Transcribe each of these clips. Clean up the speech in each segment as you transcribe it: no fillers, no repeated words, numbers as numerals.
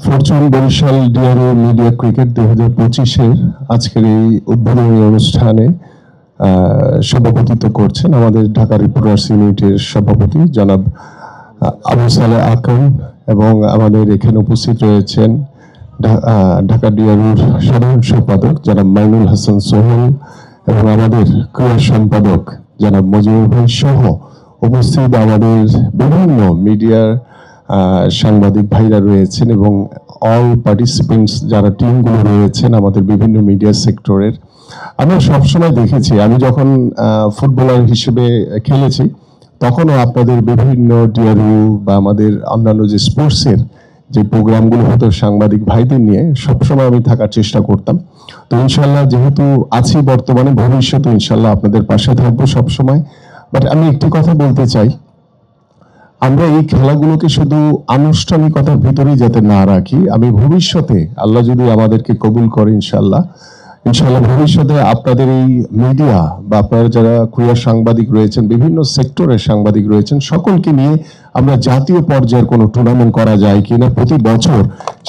Fortune Barishal DRO media cricket 2025-এর আজকের এই উদ্বোধনী অনুষ্ঠানে সভাপতিত্ব করছেন আমাদের ঢাকা রিপোর্টার্স ইউনিটের সভাপতি জনাব আবু সালেহ আকন, এবং আমাদের এখানে উপস্থিত রয়েছেন ঢাকা ডিআরওর সাধারণ সম্পাদক জনাব মাইনুল হাসান সোহেল এবং আমাদের ক্রীড়া সম্পাদক জনাব মজিবুর ভাই সহ উপস্থিত আমাদের বিভিন্ন মিডিয়ার সাংবাদিক ভাইরা রয়েছেন এবং অল পার্টিসিপেন্টস যারা টিমগুলো রয়েছেন আমাদের বিভিন্ন মিডিয়া সেক্টরের। আমরা সবসময় দেখেছি, আমি যখন ফুটবলার হিসেবে খেলেছি তখনও আপনাদের বিভিন্ন ডিআরইউ বা আমাদের অন্যান্য যে স্পোর্টসের যে প্রোগ্রামগুলো হতো সাংবাদিক ভাইদের নিয়ে সবসময় আমি থাকার চেষ্টা করতাম। তো ইনশাল্লাহ যেহেতু আছি বর্তমানে, ভবিষ্যতে ইনশাল্লাহ আপনাদের পাশে থাকবো সবসময়। বাট আমি একটি কথা বলতে চাই, আমরা এই খেলাগুলোকে শুধু আনুষ্ঠানিকতার ভিতরেই যাতে না রাখি, আমি ভবিষ্যতে আল্লাহ যদি আমাদেরকে কবুল করে ইনশাল্লাহ ভবিষ্যতে আপনাদের এই মিডিয়া বা আপনারা যারা ক্রীড়া সাংবাদিক রয়েছেন, বিভিন্ন সেক্টরের সাংবাদিক রয়েছেন, সকলকে নিয়ে আমরা জাতীয় পর্যায়ের কোনো টুর্নামেন্ট করা যায় কিনা প্রতি বছর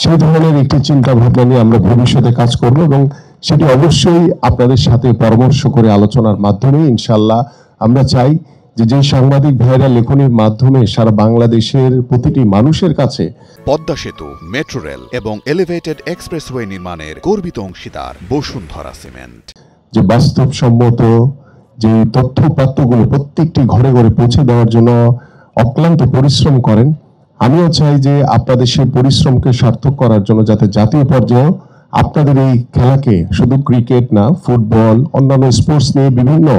সেই ধরনের একটি চিন্তা ভাবনা নিয়ে আমরা ভবিষ্যতে কাজ করব, এবং সেটি অবশ্যই আপনাদের সাথে পরামর্শ করে আলোচনার মাধ্যমে ইনশাল্লাহ আমরা চাই যে সাংবাদিক ভাইরা লেখনীর মাধ্যমে সারা বাংলাদেশের প্রতিটি মানুষের কাছে পদ্মা সেতু, মেট্রো রেল এবং এলিভেটেড এক্সপ্রেসওয়ে নির্মাণের গর্বিত অংশীদার বসুন্ধরা সিমেন্ট, যে বাস্তবসম্মত যে তথ্যপাত্রগুলো প্রত্যেকটি ঘরে ঘরে পৌঁছে দেওয়ার জন্য অক্লান্ত পরিশ্রম করেন। আমিও চাই যে আপনাদের সেই পরিশ্রমকে সার্থক করার জন্য যাতে জাতীয় পর্যায়ে আপনাদের এই খেলাকে শুধু ক্রিকেট না, ফুটবল, অন্যান্য স্পোর্টস নিয়ে বিভিন্ন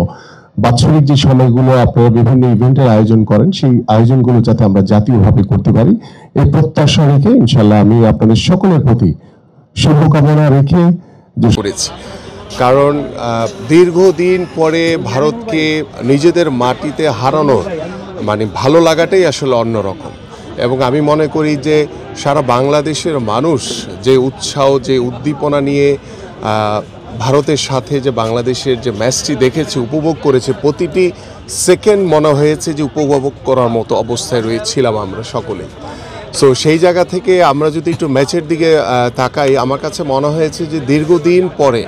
বাৎসরিক যে সময়গুলো আপনারা বিভিন্ন ইভেন্টের আয়োজন করেন, সেই আয়োজনগুলো যাতে আমরা জাতীয়ভাবে করতে পারি এই প্রত্যাশা রেখে ইনশাল্লাহ আমি আপনাদের সকলের প্রতি শুভকামনা রেখে করেছি। কারণ দীর্ঘদিন পরে ভারতকে নিজেদের মাটিতে হারানোর ভালো লাগাটাই আসলে অন্যরকম, এবং আমি মনে করি যে সারা বাংলাদেশের মানুষ যে উৎসাহ, যে উদ্দীপনা নিয়ে ভারতের সাথে যে বাংলাদেশের যে ম্যাচটি দেখেছে, উপভোগ করেছে, প্রতিটি সেকেন্ড মনে হয়েছে যে উপভোগ করার মতো অবস্থায় রয়েছিলাম আমরা সকলে। সো সেই জায়গা থেকে আমরা যদি একটু ম্যাচের দিকে তাকাই, আমার কাছে মনে হয়েছে যে দীর্ঘদিন পরে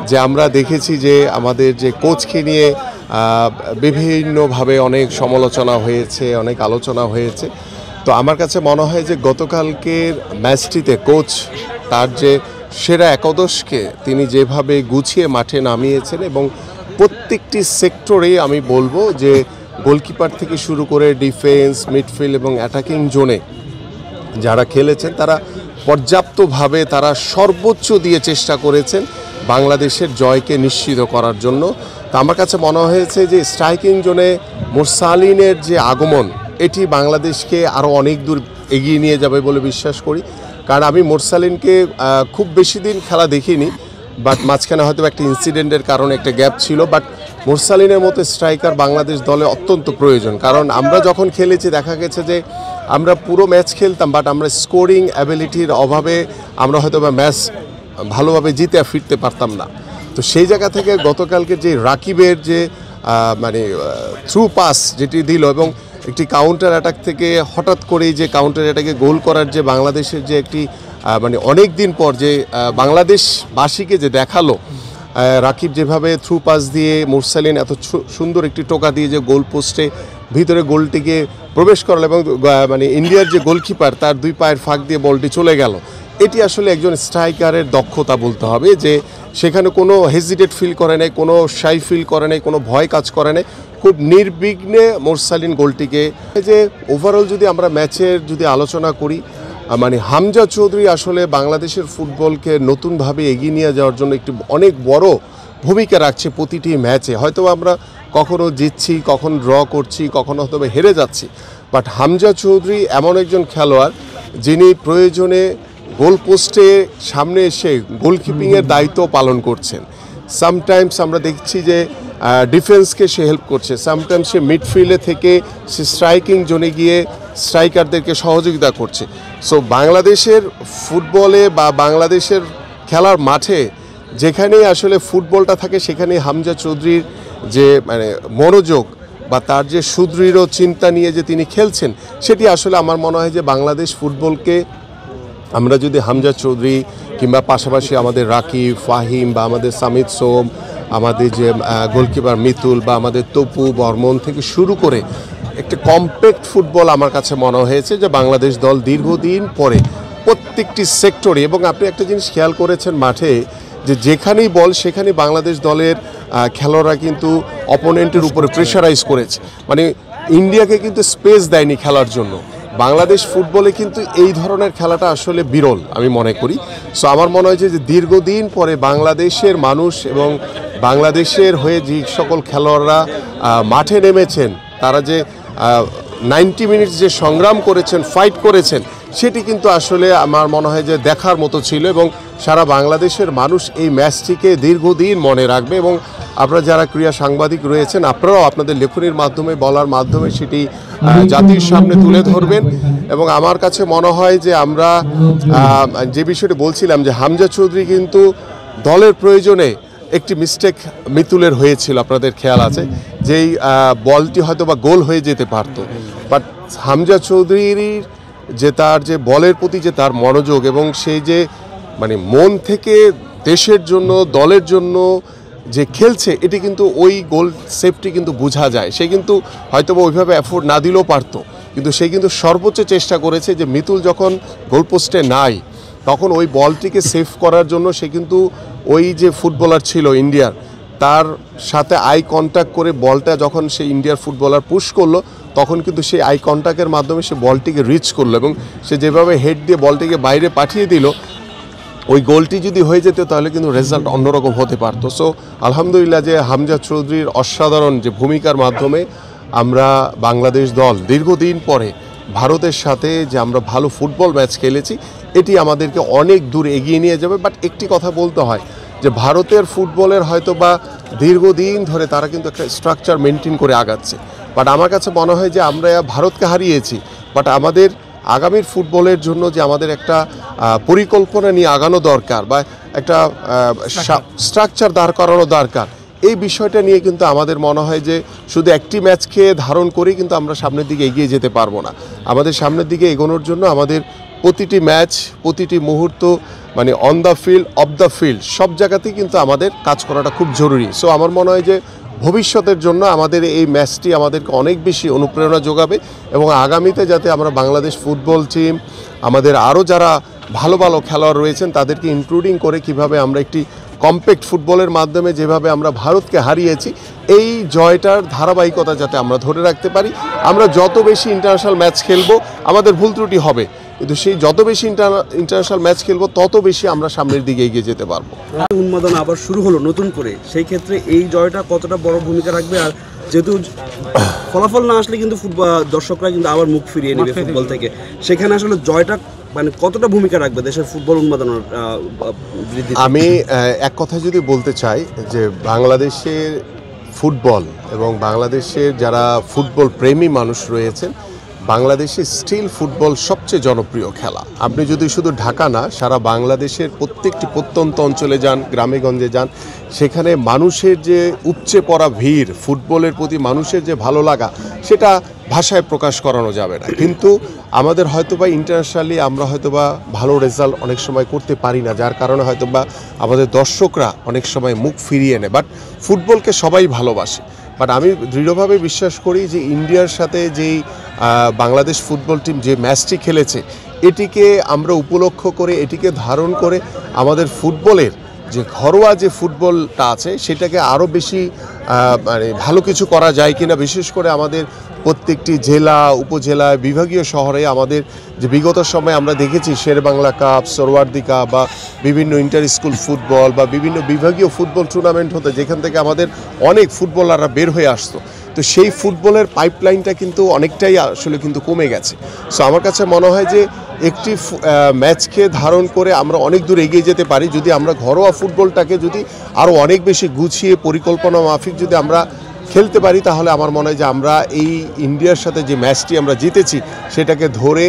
যে আমরা দেখেছি যে আমাদের যে কোচকে নিয়ে বিভিন্নভাবে অনেক সমালোচনা হয়েছে, অনেক আলোচনা হয়েছে। তো আমার কাছে মনে হয় যে গতকালকের ম্যাচটিতে কোচ তার যে সেরা একাদশকে তিনি যেভাবে গুছিয়ে মাঠে নামিয়েছেন, এবং প্রত্যেকটি সেক্টরে আমি বলবো যে গোলকিপার থেকে শুরু করে ডিফেন্স, মিডফিল্ড এবং অ্যাটাকিং জোনে যারা খেলেছেন তারা পর্যাপ্তভাবে তারা সর্বোচ্চ দিয়ে চেষ্টা করেছেন বাংলাদেশের জয়কে নিশ্চিত করার জন্য। তো আমার কাছে মনে হয়েছে যে স্ট্রাইকিং জোনে মোরসালিনের যে আগমন, এটি বাংলাদেশকে আরও অনেক দূর এগিয়ে নিয়ে যাবে বলে বিশ্বাস করি। কারণ আমি মোরসালিনকে খুব বেশি দিন খেলা দেখিনি, বাট মাঝখানে হয়তো একটা ইনসিডেন্টের কারণে একটা গ্যাপ ছিল, বাট মোরসালিনের মতো স্ট্রাইকার বাংলাদেশ দলে অত্যন্ত প্রয়োজন। কারণ আমরা যখন খেলেছি দেখা গেছে যে আমরা পুরো ম্যাচ খেলতাম, বাট আমরা স্কোরিং অ্যাবিলিটির অভাবে আমরা হয়তো বা ম্যাচ ভালোভাবে জিতে ফিরতে পারতাম না। তো সেই জায়গা থেকে গতকালকে যে রাকিবের যে থ্রু পাস যেটি দিল, এবং একটি কাউন্টার অ্যাটাক থেকে হঠাৎ করেই যে কাউন্টার অ্যাটাকে গোল করার যে বাংলাদেশের যে একটি অনেক দিন পর যে বাংলাদেশবাসীকে যে দেখালো, রাকিব যেভাবে থ্রু পাস দিয়ে মোরসালিন এত সুন্দর একটি টোকা দিয়ে যে গোল পোস্টে ভিতরে গোলটিকে প্রবেশ করালো, এবং ইন্ডিয়ার যে গোলকিপার তার দুই পায়ের ফাঁক দিয়ে বলটি চলে গেল। এটি আসলে একজন স্ট্রাইকারের দক্ষতা বলতে হবে, যে সেখানে কোনো হেজিটেট ফিল করে নাই, কোনো শাই ফিল করে নাই, কোনো ভয় কাজ করে নাই, খুব নির্বিঘ্নে মোরসালিন গোলটিকে। যে ওভারঅল যদি আমরা ম্যাচের যদি আলোচনা করি, হামজা চৌধুরী আসলে বাংলাদেশের ফুটবলকে নতুনভাবে এগিয়ে নিয়ে যাওয়ার জন্য একটি অনেক বড় ভূমিকা রাখছে প্রতিটি ম্যাচে। হয়তো আমরা কখনো জিতছি, কখনো ড্র করছি, কখনো হয়তো হেরে যাচ্ছি, বাট হামজা চৌধুরী এমন একজন খেলোয়াড় যিনি প্রয়োজনে গোল পোস্টে সামনে এসে গোলকিপিংয়ের দায়িত্ব পালন করছেন। সামটাইমস আমরা দেখছি যে ডিফেন্সকে সে হেল্প করছে, সামটাইমস সে মিডফিল্ডে থেকে সে স্ট্রাইকিং জোনে গিয়ে স্ট্রাইকারদেরকে সহযোগিতা করছে। সো বাংলাদেশের ফুটবলে বা বাংলাদেশের খেলার মাঠে যেখানেই আসলে ফুটবলটা থাকে, সেখানেই হামজা চৌধুরীর যে মনোযোগ বা তার যে সুদৃঢ় চিন্তা নিয়ে যে তিনি খেলছেন, সেটি আসলে আমার মনে হয় যে বাংলাদেশ ফুটবলকে আমরা যদি হামজা চৌধুরী কিংবা পাশাপাশি আমাদের রাকিব, ফাহিম বা আমাদের সামিদ সোম, আমাদের যে গোলকিপার মিতুল বা আমাদের তপু বর্মন থেকে শুরু করে একটা কম্প্যাক্ট ফুটবল আমার কাছে মনে হয়েছে যে বাংলাদেশ দল দীর্ঘদিন পরে প্রত্যেকটি সেক্টরে, এবং আপনি একটা জিনিস খেয়াল করেছেন মাঠে যে যেখানেই বল সেখানেই বাংলাদেশ দলের খেলোয়াড়রা কিন্তু অপোনেন্টের উপরে প্রেশারাইজ করেছে, মানে ইন্ডিয়াকে কিন্তু স্পেস দেয়নি খেলার জন্য। বাংলাদেশ ফুটবলে কিন্তু এই ধরনের খেলাটা আসলে বিরল আমি মনে করি। সো আমার মনে হয় যে দীর্ঘদিন পরে বাংলাদেশের মানুষ এবং বাংলাদেশের হয়ে যে সকল খেলোয়াড়রা মাঠে নেমেছেন, তারা যে 90 মিনিটস যে সংগ্রাম করেছেন, ফাইট করেছেন, সেটি কিন্তু আসলে আমার মনে হয় যে দেখার মতো ছিল, এবং সারা বাংলাদেশের মানুষ এই ম্যাচটিকে দীর্ঘদিন মনে রাখবে। এবং আপনারা যারা ক্রীড়া সাংবাদিক রয়েছেন, আপনারাও আপনাদের লেখনীর মাধ্যমে বলার মাধ্যমে সেটি জাতির সামনে তুলে ধরবেন। এবং আমার কাছে মনে হয় যে আমরা যে বিষয়টি বলছিলাম যে হামজা চৌধুরী কিন্তু দলের প্রয়োজনে একটি মিস্টেক মিতুলের হয়েছিল, আপনাদের খেয়াল আছে, যেই বলটি হয়তো বা গোল হয়ে যেতে পারত। বাট হামজা চৌধুরীর যে তার যে বলের প্রতি যে তার মনোযোগ এবং সেই যে মানে মন থেকে দেশের জন্য দলের জন্য যে খেলছে, এটি কিন্তু ওই গোল সেফটি কিন্তু বোঝা যায়। সে কিন্তু হয়তো ওইভাবে এফোর্ট না দিলেও পারতো, কিন্তু সে কিন্তু সর্বোচ্চ চেষ্টা করেছে যে মিতুল যখন গোলপোস্টে নাই তখন ওই বলটিকে সেভ করার জন্য সে কিন্তু ওই যে ফুটবলার ছিল ইন্ডিয়ার, তার সাথে আই কন্ট্যাক্ট করে বলটা যখন সে ইন্ডিয়ার ফুটবলার পুশ করলো, তখন কিন্তু সেই আই কন্ট্যাক্টের মাধ্যমে সে বলটিকে রিচ করলো, এবং সে যেভাবে হেড দিয়ে বলটিকে বাইরে পাঠিয়ে দিল, ওই গোলটি যদি হয়ে যেত তাহলে কিন্তু রেজাল্ট অন্যরকম হতে পারতো। সো আলহামদুলিল্লাহ যে হামজা চৌধুরীর অসাধারণ যে ভূমিকার মাধ্যমে আমরা বাংলাদেশ দল দীর্ঘদিন পরে ভারতের সাথে যে আমরা ভালো ফুটবল ম্যাচ খেলেছি, এটি আমাদেরকে অনেক দূর এগিয়ে নিয়ে যাবে। বাট একটি কথা বলতে হয় যে ভারতের ফুটবলের হয়তো বা দীর্ঘদিন ধরে তারা কিন্তু একটা স্ট্রাকচার মেনটেন করে আগাচ্ছে, বাট আমার কাছে মনে হয় যে আমরা ভারতকে হারিয়েছি, বাট আমাদের আগামীর ফুটবলের জন্য যে আমাদের একটা পরিকল্পনা নিয়ে আগানো দরকার বা একটা স্ট্রাকচার দাঁড় করানো দরকার, এই বিষয়টা নিয়ে কিন্তু আমাদের মনে হয় যে শুধু একটি ম্যাচকে ধারণ করেই কিন্তু আমরা সামনের দিকে এগিয়ে যেতে পারবো না। আমাদের সামনের দিকে এগোনোর জন্য আমাদের প্রতিটি ম্যাচ, প্রতিটি মুহূর্ত, মানে on the field, of the field, সব জায়গাতেই কিন্তু আমাদের কাজ করাটা খুব জরুরি। সো আমার মনে হয় যে ভবিষ্যতের জন্য আমাদের এই ম্যাচটি আমাদেরকে অনেক বেশি অনুপ্রেরণা যোগাবে, এবং আগামীতে যাতে আমরা বাংলাদেশ ফুটবল টিম, আমাদের আরও যারা ভালো ভালো খেলোয়াড় রয়েছেন তাদেরকে ইনক্লুডিং করে কিভাবে আমরা একটি কম্প্যাক্ট ফুটবলের মাধ্যমে যেভাবে আমরা ভারতকে হারিয়েছি, এই জয়টার ধারাবাহিকতা যাতে আমরা ধরে রাখতে পারি। আমরা যত বেশি ইন্টারন্যাশনাল ম্যাচ খেলবো আমাদের ভুল ত্রুটি হবে, কিন্তু সেই যত বেশি ইন্টারন্যাশনাল ম্যাচ খেলবো তত বেশি আমরা সামনের দিকে এগিয়ে যেতে পারবো। উন্মাদনা আবার শুরু হলো নতুন করে, সেই ক্ষেত্রে এই জয়টা কতটা বড় ভূমিকা রাখবে? আর যেহেতু ফলাফল না আসলে কিন্তু ফুটবল দর্শকরা কিন্তু আবার মুখ ফিরিয়ে নেবে ফুটবল থেকে, সেখানে আসলে জয়টা মানে কতটা ভূমিকা রাখবে দেশের ফুটবল উন্মাদনার বৃদ্ধি? আমি এক কথা যদি বলতে চাই যে বাংলাদেশের ফুটবল এবং বাংলাদেশের যারা ফুটবল প্রেমী মানুষ রয়েছেন, বাংলাদেশে স্টিল ফুটবল সবচেয়ে জনপ্রিয় খেলা। আপনি যদি শুধু ঢাকা না, সারা বাংলাদেশের প্রত্যেকটি প্রত্যন্ত অঞ্চলে যান, গ্রামে গঞ্জে যান, সেখানে মানুষের যে উপচে পড়া ভিড়, ফুটবলের প্রতি মানুষের যে ভালো লাগা, সেটা ভাষায় প্রকাশ করানো যাবে না। কিন্তু আমাদের হয়তোবা ইন্টারন্যাশনালি আমরা হয়তোবা ভালো রেজাল্ট অনেক সময় করতে পারি না, যার কারণে হয়তোবা আমাদের দর্শকরা অনেক সময় মুখ ফিরিয়ে নেয়। বাট ফুটবলকে সবাই ভালোবাসে। বাট আমি দৃঢ়ভাবে বিশ্বাস করি যে ইন্ডিয়ার সাথে যেই বাংলাদেশ ফুটবল টিম যে ম্যাচটি খেলেছে, এটিকে আমরা উপলক্ষ করে, এটিকে ধারণ করে আমাদের ফুটবলের যে ঘরোয়া যে ফুটবলটা আছে সেটাকে আরও বেশি মানে ভালো কিছু করা যায় কিনা, বিশেষ করে আমাদের প্রত্যেকটি জেলা, উপজেলা, বিভাগীয় শহরে আমাদের যে বিগত সময়ে আমরা দেখেছি শেরবাংলা কাপ, সরওয়ার্দী কাপ বা বিভিন্ন ইন্টার স্কুল ফুটবল বা বিভিন্ন বিভাগীয় ফুটবল টুর্নামেন্ট হতে, যেখান থেকে আমাদের অনেক ফুটবলাররা বের হয়ে আসতো, তো সেই ফুটবলের পাইপলাইনটা কিন্তু অনেকটাই আসলে কিন্তু কমে গেছে। সো আমার কাছে মনে হয় যে একটি ম্যাচকে ধারণ করে আমরা অনেক দূর এগিয়ে যেতে পারি যদি আমরা ঘরোয়া ফুটবলটাকে যদি আরও অনেক বেশি গুছিয়ে পরিকল্পনা মাফিক যদি আমরা খেলতে পারি, তাহলে আমার মনে হয় যে আমরা এই ইন্ডিয়ার সাথে যে ম্যাচটি আমরা জিতেছি সেটাকে ধরে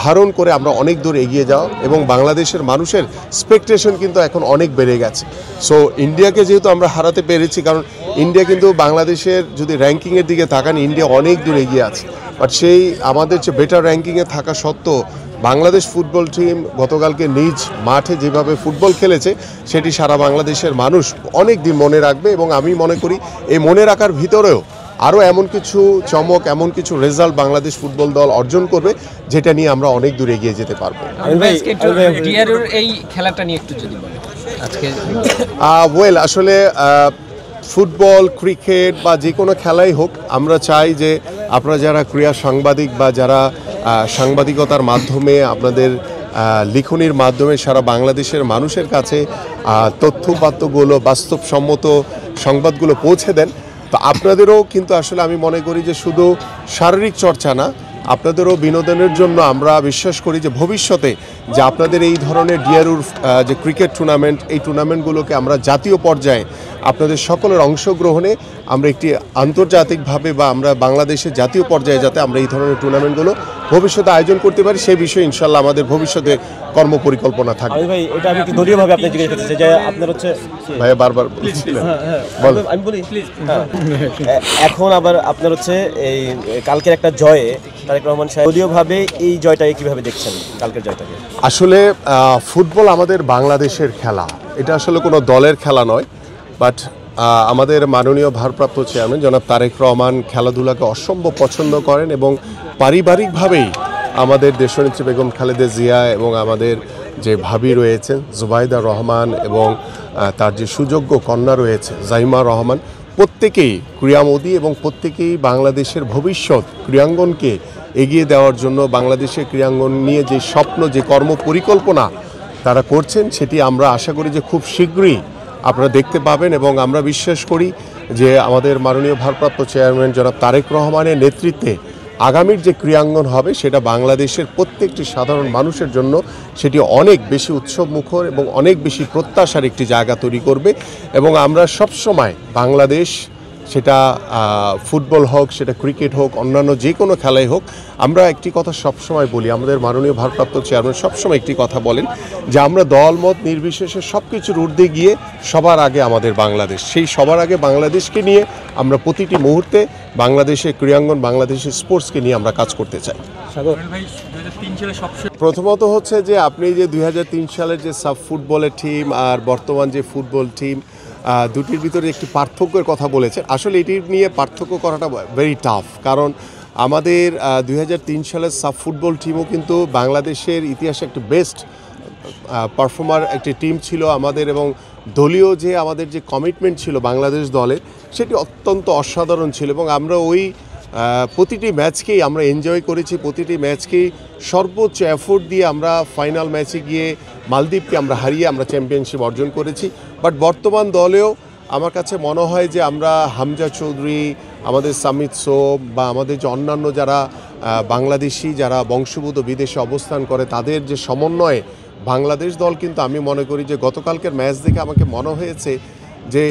ধারণ করে আমরা অনেক দূর এগিয়ে যাওয়া, এবং বাংলাদেশের মানুষের এক্সপেকটেশন কিন্তু এখন অনেক বেড়ে গেছে। সো ইন্ডিয়াকে যেহেতু আমরা হারাতে পেরেছি, কারণ ইন্ডিয়া কিন্তু বাংলাদেশের যদি র্যাঙ্কিংয়ের দিকে তাকান, ইন্ডিয়া অনেক দূর এগিয়ে আছে, বাট সেই আমাদের যে বেটার র্যাঙ্কিংয়ে থাকা সত্ত্বেও বাংলাদেশ ফুটবল টিম গতকালকে নিজ মাঠে যেভাবে ফুটবল খেলেছে সেটি সারা বাংলাদেশের মানুষ অনেক দিন মনে রাখবে, এবং আমি মনে করি এই মনে রাখার ভিতরেও আরও এমন কিছু চমক, এমন কিছু রেজাল্ট বাংলাদেশ ফুটবল দল অর্জন করবে যেটা নিয়ে আমরা অনেক দূর এগিয়ে যেতে পারবো। এই খেলাটা নিয়ে একটু যদি বলেন আজকে। ওয়েল, আসলে ফুটবল, ক্রিকেট বা যে কোনো খেলাই হোক, আমরা চাই যে আপনারা যারা ক্রীড়া সাংবাদিক বা যারা সাংবাদিকতার মাধ্যমে আপনাদের লিখনির মাধ্যমে সারা বাংলাদেশের মানুষের কাছে তথ্যপাত্রগুলো, বাস্তবসম্মত সংবাদগুলো পৌঁছে দেন, তো আপনাদেরও কিন্তু আসলে আমি মনে করি যে শুধু শারীরিক চর্চা না, আপনাদেরও বিনোদনের জন্য আমরা বিশ্বাস করি যে ভবিষ্যতে যে আপনাদের এই ধরনের ডিআরইউর যে ক্রিকেট টুর্নামেন্ট, এই টুর্নামেন্টগুলোকে আমরা জাতীয় পর্যায়ে আপনাদের সকলের অংশগ্রহণে আমরা একটি আন্তর্জাতিকভাবে বা আমরা বাংলাদেশের জাতীয় পর্যায়ে যাতে আমরা এই ধরনের টুর্নামেন্টগুলো ভবিষ্যতে আয়োজন করতে পারি, সেই বিষয়ে ইনশাল্লাহ আমাদের ভবিষ্যতে কর্মপরিকল্পনা থাকবে। ভাই, এটা আমি একটু দলীয়ভাবে আপনি জিজ্ঞেস করতে চাই যে আপনার হচ্ছে ভাইয়া বারবার বলছিলেন, বলেন। আমি বলি এখন আবার আপনার হচ্ছে এই কালকের একটা জয়ে তারেক রহমান সাহেব দলীয়ভাবে এই জয়টাকে কিভাবে দেখছেন, কালকের জয়টাকে? আসলে ফুটবল আমাদের বাংলাদেশের খেলা, এটা আসলে কোনো দলের খেলা নয়, বাট আমাদের মাননীয় ভারপ্রাপ্ত চেয়ারম্যান জনাব তারেক রহমান খেলাধুলাকে অসম্ভব পছন্দ করেন, এবং পারিবারিকভাবেই আমাদের দেশনেত্রী বেগম খালেদা জিয়া এবং আমাদের যে ভাবি রয়েছেন জুবাইদা রহমান এবং তার যে সুযোগ্য কন্যা রয়েছে জাইমা রহমান, প্রত্যেকেই ক্রীড়ামোদী এবং প্রত্যেকেই বাংলাদেশের ভবিষ্যৎ ক্রীড়াঙ্গনকে এগিয়ে দেওয়ার জন্য বাংলাদেশের ক্রীড়াঙ্গন নিয়ে যে স্বপ্ন, যে কর্মপরিকল্পনা তারা করছেন, সেটি আমরা আশা করি যে খুব শীঘ্রই আপনারা দেখতে পাবেন। এবং আমরা বিশ্বাস করি যে আমাদের মাননীয় ভারপ্রাপ্ত চেয়ারম্যান জনাব তারেক রহমানের নেতৃত্বে আগামীর যে ক্রীড়াঙ্গন হবে সেটা বাংলাদেশের প্রত্যেকটি সাধারণ মানুষের জন্য সেটি অনেক বেশি উৎসবমুখর এবং অনেক বেশি প্রত্যাশার একটি জায়গা তৈরি করবে। এবং আমরা সবসময় বাংলাদেশ, সেটা ফুটবল হোক, সেটা ক্রিকেট হোক, অন্যান্য যে কোনো খেলাই হোক, আমরা একটি কথা সবসময় বলি, আমাদের মাননীয় ভারপ্রাপ্ত চেয়ারম্যান সবসময় একটি কথা বলেন যে আমরা দলমত নির্বিশেষে সব কিছুর ঊর্ধ্বে গিয়ে সবার আগে আমাদের বাংলাদেশ, সেই সবার আগে বাংলাদেশকে নিয়ে আমরা প্রতিটি মুহূর্তে বাংলাদেশের ক্রীড়াঙ্গন, বাংলাদেশের স্পোর্টসকে নিয়ে আমরা কাজ করতে চাই। প্রথমত হচ্ছে যে আপনি যে 2003 সালের যে সাব ফুটবলের টিম আর বর্তমান যে ফুটবল টিম, দুটির ভিতরে একটি পার্থক্যের কথা বলেছেন। আসলে এটি নিয়ে পার্থক্য করাটা ভেরি টাফ, কারণ আমাদের 2003 সালের সাব ফুটবল টিমও কিন্তু বাংলাদেশের ইতিহাসে একটি বেস্ট পারফর্মার একটি টিম ছিল আমাদের, এবং দলীয় যে আমাদের যে কমিটমেন্ট ছিল বাংলাদেশ দলের, সেটি অত্যন্ত অসাধারণ ছিল। এবং আমরা ওই প্রতিটি ম্যাচকেই আমরা এনজয় করেছি, প্রতিটি ম্যাচকেই সর্বোচ্চ এফোর্ট দিয়ে আমরা ফাইনাল ম্যাচে গিয়ে মালদ্বীপকে আমরা হারিয়ে আমরা চ্যাম্পিয়নশিপ অর্জন করেছি। বাট বর্তমান দলেও আমার কাছে মনে হয় যে আমরা হামজা চৌধুরী, আমাদের সামিত সোম বা আমাদের যে অন্যান্য যারা বাংলাদেশি যারা বংশোদ্ভূত বিদেশে অবস্থান করে, তাদের যে সমন্বয়ে বাংলাদেশ দল কিন্তু আমি মনে করি যে গতকালকের ম্যাচ দেখে আমাকে মনে হয়েছে যে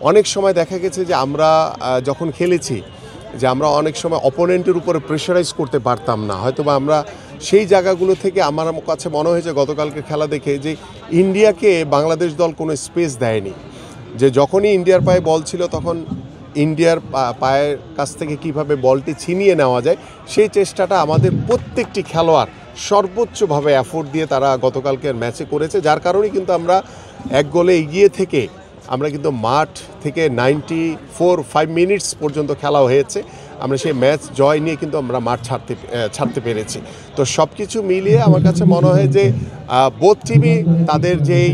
অনেক সময় দেখা গেছে যে আমরা যখন খেলেছি যে আমরা অনেক সময় অপোনেন্টের উপরে প্রেশারাইজ করতে পারতাম না, হয়তো বা আমরা সেই জায়গাগুলো থেকে আমার কাছে মনে হয়েছে গতকালকে খেলা দেখে যে ইন্ডিয়াকে বাংলাদেশ দল কোনো স্পেস দেয়নি, যে যখনই ইন্ডিয়ার পায়ে বল ছিল তখন ইন্ডিয়ার পায়ের কাছ থেকে কিভাবে বলটি ছিনিয়ে নেওয়া যায় সেই চেষ্টাটা আমাদের প্রত্যেকটি খেলোয়াড় সর্বোচ্চভাবে এফোর্ট দিয়ে তারা গতকালকের ম্যাচে করেছে, যার কারণেই কিন্তু আমরা এক গোলে এগিয়ে থেকে আমরা কিন্তু মাঠ থেকে 5 মিনিটস পর্যন্ত খেলা হয়েছে, আমরা সেই ম্যাচ জয় নিয়ে কিন্তু আমরা মাঠ ছাড়তে পেরেছি। তো সব কিছু মিলিয়ে আমার কাছে মনে হয় যে বোথ টিমই তাদের যেই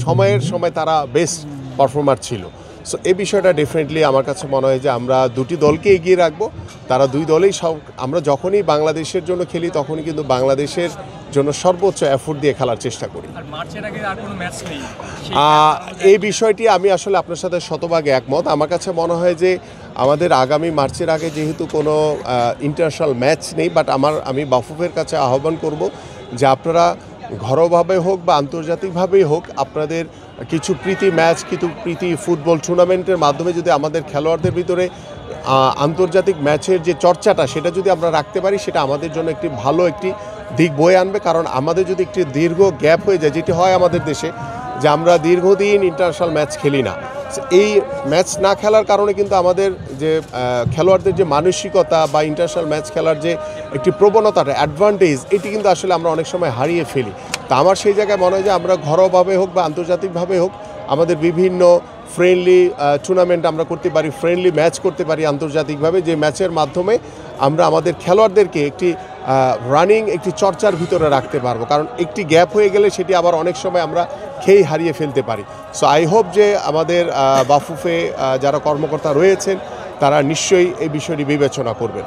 সময়ের সময় তারা বেস্ট পারফর্মার ছিল। সো এই বিষয়টা ডেফিনেটলি আমার কাছে মনে হয় যে আমরা দুটি দলকে এগিয়ে রাখবো, তারা দুই দলেই আমরা যখনই বাংলাদেশের জন্য খেলি তখনই কিন্তু বাংলাদেশের জন্য সর্বোচ্চ এফোর্ট দিয়ে খেলার চেষ্টা করি। এই বিষয়টি আমি আসলে আপনার সাথে শতভাগ একমত। আমার কাছে মনে হয় যে আমাদের আগামী মার্চের আগে যেহেতু কোনো ইন্টারন্যাশনাল ম্যাচ নেই, বাট আমি বাফুফের কাছে আহ্বান করব যে আপনারা ঘরোয়াভাবে হোক বা আন্তর্জাতিকভাবেই হোক আপনাদের কিছু প্রীতি ম্যাচ, কিছু প্রীতি ফুটবল টুর্নামেন্টের মাধ্যমে যদি আমাদের খেলোয়াড়দের ভিতরে আন্তর্জাতিক ম্যাচের যে চর্চাটা সেটা যদি আমরা রাখতে পারি, সেটা আমাদের জন্য একটি ভালো একটি দিক বয়ে আনবে। কারণ আমাদের যদি একটি দীর্ঘ গ্যাপ হয়ে যায়, যেটি হয় আমাদের দেশে, যে আমরা দীর্ঘদিন ইন্টারন্যাশনাল ম্যাচ খেলি না। এই ম্যাচ না খেলার কারণে কিন্তু আমাদের যে খেলোয়াড়দের যে মানসিকতা বা ইন্টারন্যাশনাল ম্যাচ খেলার যে একটি প্রবণতাটা অ্যাডভান্টেজ, এটি কিন্তু আসলে আমরা অনেক সময় হারিয়ে ফেলি। তা আমার সেই জায়গায় মনে হয় যে আমরা ঘরোয়াভাবে হোক বা আন্তর্জাতিকভাবে হোক আমাদের বিভিন্ন ফ্রেন্ডলি টুর্নামেন্ট আমরা করতে পারি, ফ্রেন্ডলি ম্যাচ করতে পারি আন্তর্জাতিকভাবে, যে ম্যাচের মাধ্যমে আমরা আমাদের খেলোয়াড়দেরকে একটি রানিং একটি চর্চার ভিতরে রাখতে পারবো। কারণ একটি গ্যাপ হয়ে গেলে সেটি আবার অনেক সময় আমরা খেয়ে হারিয়ে ফেলতে পারি। সো আই হোপ যে আমাদের বাফুফে যারা কর্মকর্তা রয়েছেন তারা নিশ্চয়ই এই বিষয়টি বিবেচনা করবেন।